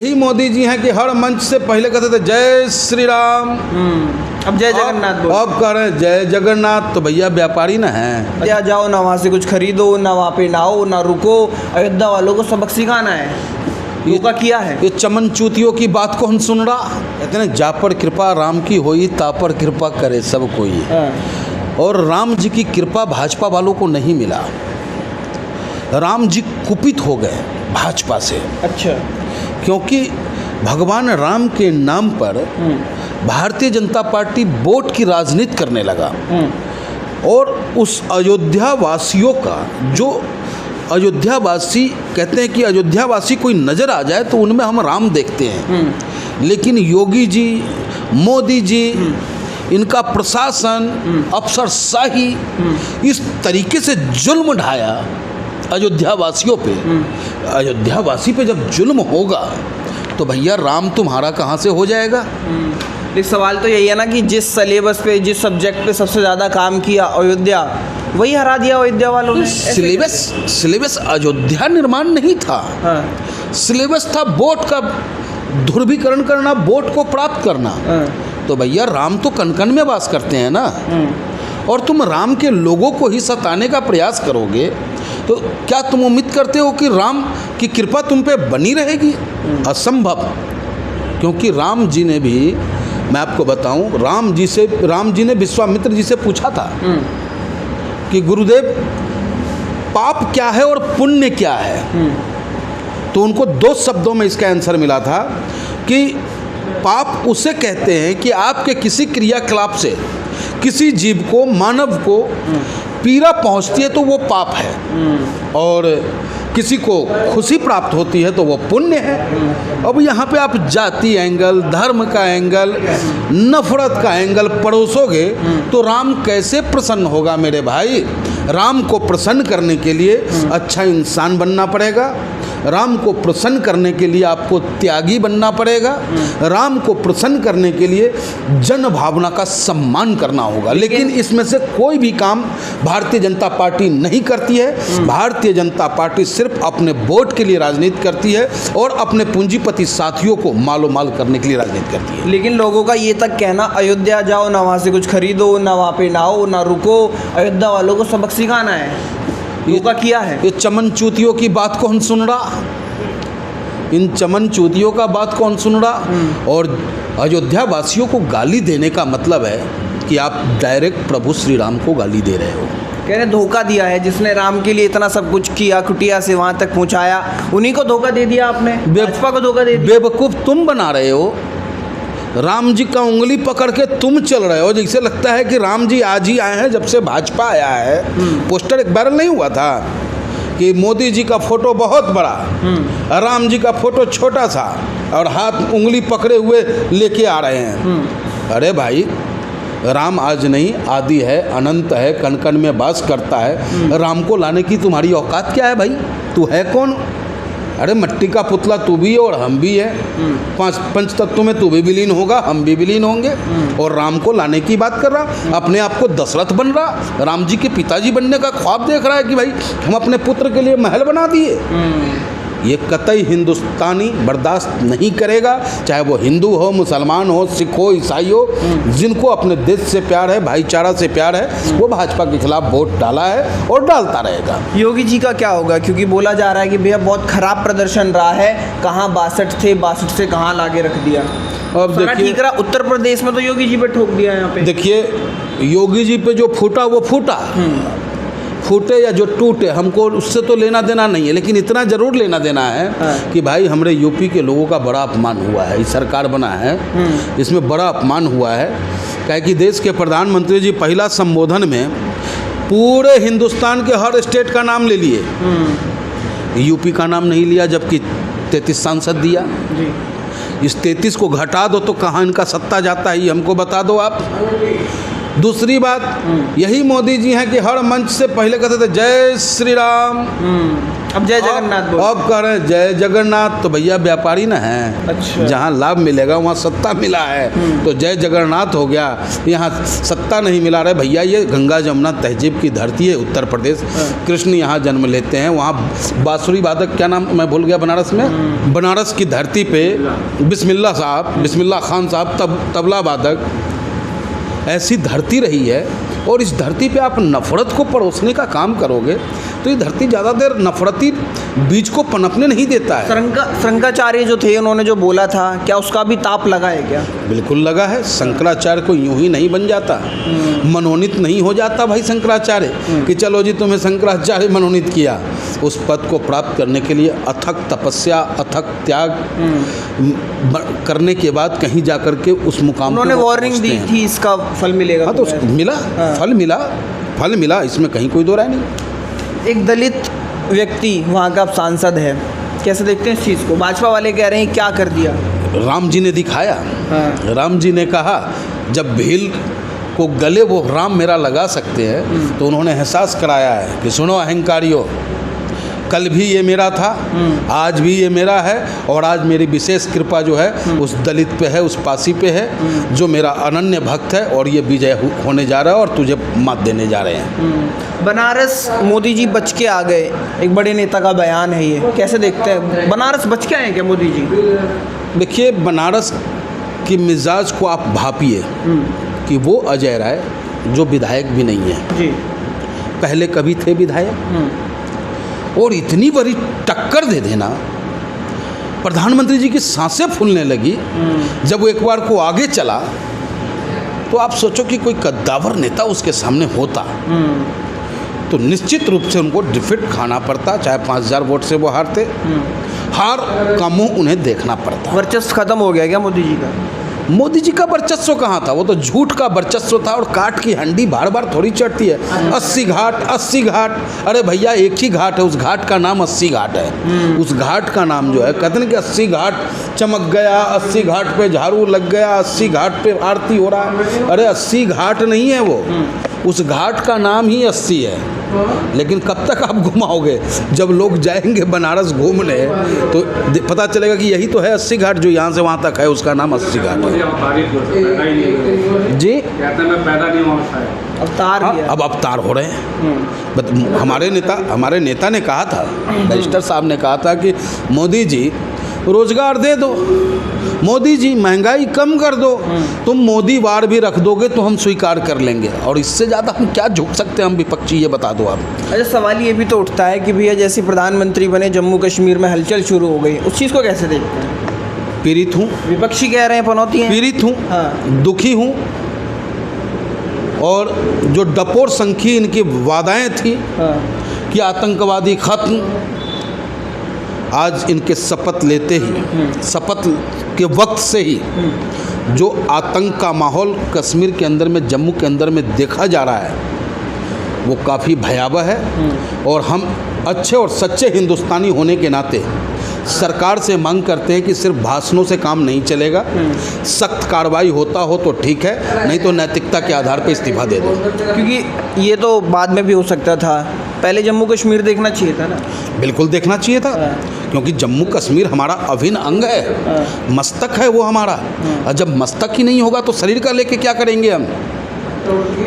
ही मोदी जी हैं कि हर मंच से पहले कहते थे जय श्री राम, अब जय जगन्नाथ बोलो। अब कह रहे हैं जय जगन्नाथ। तो भैया व्यापारी ना हैं, अयोध्या जाओ ना वहाँ से कुछ खरीदो, ना वहाँ पे नाओ ना रुको। अयोध्या वालों को सबक सिखाना है, योगा किया है। ये चमन चूतियों की बात को हम सुन रहा। कहते हैं जा पर कृपा राम की होई, ता पर कृपा करे सब कोई। और राम जी की कृपा भाजपा वालों को नहीं मिला। राम जी कुपित हो गए भाजपा से। अच्छा। क्योंकि भगवान राम के नाम पर भारतीय जनता पार्टी वोट की राजनीति करने लगा। और उस अयोध्या वासियों का, जो अयोध्यावासी कहते हैं कि अयोध्यावासी कोई नज़र आ जाए तो उनमें हम राम देखते हैं। लेकिन योगी जी, मोदी जी, इनका प्रशासन, अफसरशाही इस तरीके से जुल्म ढाया अयोध्यावासियों पे। अयोध्यावासी पे जब जुल्म होगा तो भैया राम तुम्हारा कहाँ से हो जाएगा। एक सवाल तो यही है ना कि जिस सिलेबस पे, जिस सब्जेक्ट पे सबसे ज़्यादा काम किया अयोध्या, वही हरा दिया अयोध्या वालों ने। सिलेबस अयोध्या निर्माण नहीं था। सिलेबस था वोट का ध्रुवीकरण करना, वोट को प्राप्त करना। तो भैया राम तो कण कण में वास करते हैं ना। और तुम राम के लोगों को ही सताने का प्रयास करोगे तो क्या तुम उम्मीद करते हो कि राम की कृपा तुम पे बनी रहेगी? असंभव। क्योंकि राम जी ने भी, मैं आपको बताऊं, राम जी ने विश्वामित्र जी से पूछा था कि गुरुदेव पाप क्या है और पुण्य क्या है। तो उनको 2 शब्दों में इसका आंसर मिला था कि पाप उसे कहते हैं कि आपके किसी क्रियाकलाप से किसी जीव को, मानव को पीड़ा पहुंचती है तो वो पाप है। और किसी को खुशी प्राप्त होती है तो वो पुण्य है। अब यहाँ पे आप जाति एंगल, धर्म का एंगल, नफरत का एंगल परोसोगे तो राम कैसे प्रसन्न होगा मेरे भाई। राम को प्रसन्न करने के लिए अच्छा इंसान बनना पड़ेगा। राम को प्रसन्न करने के लिए आपको त्यागी बनना पड़ेगा। राम को प्रसन्न करने के लिए जन भावना का सम्मान करना होगा। लेकिन इसमें से कोई भी काम भारतीय जनता पार्टी नहीं करती है। भारतीय जनता पार्टी सिर्फ अपने वोट के लिए राजनीति करती है और अपने पूंजीपति साथियों को मालो माल करने के लिए राजनीति करती है। लेकिन लोगों का ये तक कहना, अयोध्या जाओ ना वहाँ से कुछ खरीदो, ना वहाँ पे नाओ ना रुको। अयोध्या वालों को सबक सिखाना है, योगा किया है। ये चमन चूतियों की बात को हम सुन रहा। इन चमन चूतियों का बात को हम सुन रहा। और अयोध्या वासियों को गाली देने का मतलब है कि आप डायरेक्ट प्रभु श्री राम को गाली दे रहे हो। कह रहे धोखा दिया है, जिसने राम के लिए इतना सब कुछ किया, कुटिया से वहाँ तक पहुँचाया, उन्हीं को धोखा दे दिया आपने। भाजपा को धोखा दे दिया। बेवकूफ़ तुम बना रहे हो। राम जी का उंगली पकड़ के तुम चल रहे हो। जैसे लगता है कि राम जी आज ही आए हैं जब से भाजपा आया है। पोस्टर एक वायरल नहीं हुआ था कि मोदी जी का फोटो बहुत बड़ा, राम जी का फोटो छोटा सा और हाथ उंगली पकड़े हुए लेके आ रहे हैं। अरे भाई, राम आज नहीं, आदि है, अनंत है, कण कण में वास करता है। राम को लाने की तुम्हारी औकात क्या है भाई? तू है कौन? अरे मट्टी का पुतला तू भी है और हम भी है। 5 पंच तत्वों में तू भी विलीन होगा, हम भी विलीन होंगे। और राम को लाने की बात कर रहा, अपने आप को दशरथ बन रहा, राम जी के पिताजी बनने का ख्वाब देख रहा है कि भाई हम अपने पुत्र के लिए महल बना दिए। ये कतई हिंदुस्तानी बर्दाश्त नहीं करेगा। चाहे वो हिंदू हो, मुसलमान हो, सिख हो, ईसाई हो, जिनको अपने देश से प्यार है, भाईचारा से प्यार है, वो भाजपा के खिलाफ वोट डाला है और डालता रहेगा। योगी जी का क्या होगा? क्योंकि बोला जा रहा है कि भैया बहुत खराब प्रदर्शन रहा है, कहाँ 62 थे, 62 से कहाँ लाके रख दिया। अब देखिए, ठीक रहा। उत्तर प्रदेश में तो योगी जी पे ठोक दिया। यहाँ पे देखिए, योगी जी पे जो फूटा वो फूटा, फूटे या जो टूटे, हमको उससे तो लेना देना नहीं है। लेकिन इतना ज़रूर लेना देना है कि भाई हमारे यूपी के लोगों का बड़ा अपमान हुआ है। इस सरकार बना है, इसमें बड़ा अपमान हुआ है। क्या कि देश के प्रधानमंत्री जी पहला संबोधन में पूरे हिंदुस्तान के हर स्टेट का नाम ले लिए, यूपी का नाम नहीं लिया, जबकि 33 सांसद दिया। इस 33 को घटा दो तो कहाँ इनका सत्ता जाता है, ये हमको बता दो आप। दूसरी बात, यही मोदी जी हैं कि हर मंच से पहले कहते थे जय श्री राम, अब जय जगन्नाथ बोल। अब कह रहे हैं जय जगन्नाथ, तो भैया व्यापारी ना है। अच्छा। जहाँ लाभ मिलेगा वहाँ सत्ता मिला है, तो जय जगन्नाथ हो गया। यहाँ सत्ता नहीं मिला रहे भैया, ये गंगा जमुना तहजीब की धरती है उत्तर प्रदेश। कृष्ण यहाँ जन्म लेते हैं, वहाँ बांसुरी वादक, क्या नाम मैं भूल गया, बनारस में, बनारस की धरती पे बिस्मिल्लाह खान साहब तबला वादक, ऐसी धरती रही है। और इस धरती पे आप नफ़रत को परोसने का काम करोगे तो ये धरती ज़्यादा देर नफ़रती बीज को पनपने नहीं देता है। शंकराचार्य जो थे उन्होंने जो बोला था, क्या उसका भी ताप लगा है क्या? बिल्कुल लगा है। शंकराचार्य को यूं ही नहीं बन जाता, मनोनीत नहीं हो जाता भाई शंकराचार्य कि चलो जी तुम्हें शंकराचार्य मनोनीत किया। उस पद को प्राप्त करने के लिए अथक तपस्या, अथक त्याग करने के बाद कहीं जाकर के उस मुकाम उन्होंने वार्निंग दी थी, इसका फल मिलेगा। हाँ, तो मिला। हाँ। फल मिला, इसमें कहीं कोई दो राय नहीं। एक दलित व्यक्ति वहाँ का सांसद है, कैसे देखते हैं इस चीज़ को? भाजपा वाले कह रहे हैं क्या कर दिया? राम जी ने दिखाया। हाँ। राम जी ने कहा जब भील को गले वो राम मेरा लगा सकते हैं, तो उन्होंने एहसास कराया है कि सुनो अहंकारियों, कल भी ये मेरा था, आज भी ये मेरा है, और आज मेरी विशेष कृपा जो है उस दलित पे है, उस पासी पे है जो मेरा अनन्य भक्त है, और ये विजय होने जा रहा है और तुझे मात देने जा रहे हैं। बनारस मोदी जी बच के आ गए, एक बड़े नेता का बयान है ये, कैसे देखते हैं? बनारस बच के आए क्या मोदी जी? देखिए, बनारस की मिजाज को आप भापिए कि वो अजय राय जो विधायक भी नहीं है जी, पहले कभी थे विधायक, और इतनी बड़ी टक्कर दे देना, प्रधानमंत्री जी की सांसें फूलने लगी जब वो एक बार को आगे चला, तो आप सोचो कि कोई कद्दावर नेता उसके सामने होता तो निश्चित रूप से उनको डिफीट खाना पड़ता, चाहे 5000 वोट से वो हारते, हार का मुंह उन्हें देखना पड़ता। वर्चस्व खत्म हो गया क्या मोदी जी का? मोदी जी का वर्चस्व कहाँ था, वो तो झूठ का वर्चस्व था, और काट की हंडी बार बार थोड़ी चढ़ती है। 80 घाट, अरे भैया एक ही घाट है, उस घाट का नाम 80 घाट है। उस घाट का नाम जो है, कहते हैं कि 80 घाट चमक गया, 80 घाट पे झाड़ू लग गया, 80 घाट पे आरती हो रहा है। अरे 80 घाट नहीं है वो, उस घाट का नाम ही 80 है। लेकिन कब तक आप घुमाओगे? जब लोग जाएंगे बनारस घूमने तो पता चलेगा कि यही तो है 80 घाट, जो यहाँ से वहाँ तक है उसका नाम 80 घाट है। जी, अवतार हाँ, अब अवतार हो रहे हैं। हमारे नेता ने कहा था, बैरिस्टर साहब ने कहा था कि मोदी जी रोजगार दे दो, मोदी जी महंगाई कम कर दो, तुम मोदी वार भी रख दोगे तो हम स्वीकार कर लेंगे, और इससे ज़्यादा हम क्या झुक सकते हैं हम विपक्षी, ये बता दो आप। अच्छा, सवाल ये भी तो उठता है कि भैया जैसे प्रधानमंत्री बने, जम्मू कश्मीर में हलचल शुरू हो गई, उस चीज़ को कैसे देखते हैं? पीड़ित हूँ, विपक्षी कह रहे हैं पनौती है, पीड़ित हूँ। हाँ। दुखी हूँ, और जो डपोर संखी इनकी वादाएँ थी कि आतंकवादी खत्म, आज इनके शपथ लेते ही, शपथ के वक्त से ही जो आतंक का माहौल कश्मीर के अंदर में, जम्मू के अंदर में देखा जा रहा है, वो काफ़ी भयावह है। और हम अच्छे और सच्चे हिंदुस्तानी होने के नाते सरकार से मांग करते हैं कि सिर्फ भाषणों से काम नहीं चलेगा, सख्त कार्रवाई होता हो तो ठीक है, नहीं तो नैतिकता के आधार पर इस्तीफा दे दो। क्योंकि ये तो बाद में भी हो सकता था, पहले जम्मू कश्मीर देखना चाहिए था ना। बिल्कुल देखना चाहिए था, क्योंकि जम्मू कश्मीर हमारा अभिन्न अंग है, मस्तक है वो हमारा, और जब मस्तक ही नहीं होगा तो शरीर का लेके क्या करेंगे हम?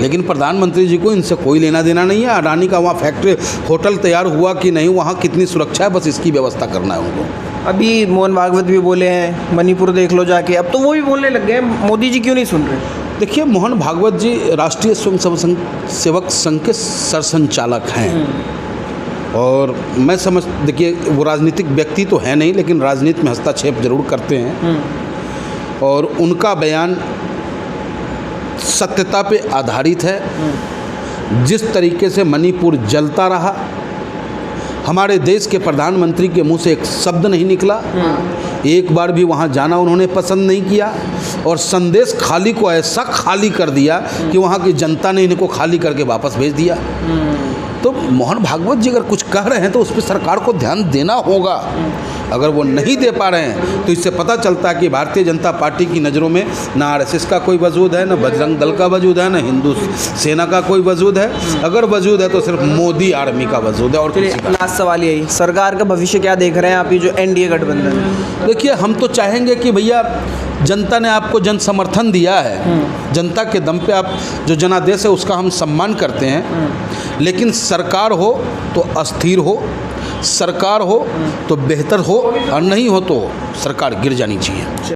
लेकिन प्रधानमंत्री जी को इनसे कोई लेना देना नहीं है। अडानी का वहाँ फैक्ट्री होटल तैयार हुआ कि नहीं, वहाँ कितनी सुरक्षा है, बस इसकी व्यवस्था करना है उनको। अभी मोहन भागवत भी बोले हैं, मणिपुर देख लो जाके, अब तो वो भी बोलने लग गए, मोदी जी क्यों नहीं सुन रहे? देखिए, मोहन भागवत जी राष्ट्रीय स्वयं सेवक संघ के सरसंचालक हैं, और मैं देखिए वो राजनीतिक व्यक्ति तो है नहीं, लेकिन राजनीति में हस्तक्षेप जरूर करते हैं, और उनका बयान सत्यता पे आधारित है। जिस तरीके से मणिपुर जलता रहा, हमारे देश के प्रधानमंत्री के मुंह से एक शब्द नहीं निकला, एक बार भी वहाँ जाना उन्होंने पसंद नहीं किया, और संदेश खाली को ऐसा खाली कर दिया कि वहाँ की जनता ने इनको खाली करके वापस भेज दिया। तो मोहन भागवत जी अगर कुछ कह रहे हैं तो उस पर सरकार को ध्यान देना होगा। अगर वो नहीं दे पा रहे हैं तो इससे पता चलता है कि भारतीय जनता पार्टी की नज़रों में ना आरएसएस का कोई वजूद है, ना बजरंग दल का वजूद है, ना हिंदू सेना का कोई वजूद है। अगर वजूद है तो सिर्फ मोदी आर्मी का वजूद है और किसी का। लास्ट सवाल यही, सरकार का भविष्य क्या देख रहे हैं आप, ये जो एनडीए गठबंधन है? देखिए, हम तो चाहेंगे कि भैया जनता ने आपको जन समर्थन दिया है, जनता के दम पे आप जो जनादेश है उसका हम सम्मान करते हैं, लेकिन सरकार हो तो अस्थिर हो, सरकार हो तो बेहतर हो, और नहीं हो तो सरकार गिर जानी चाहिए।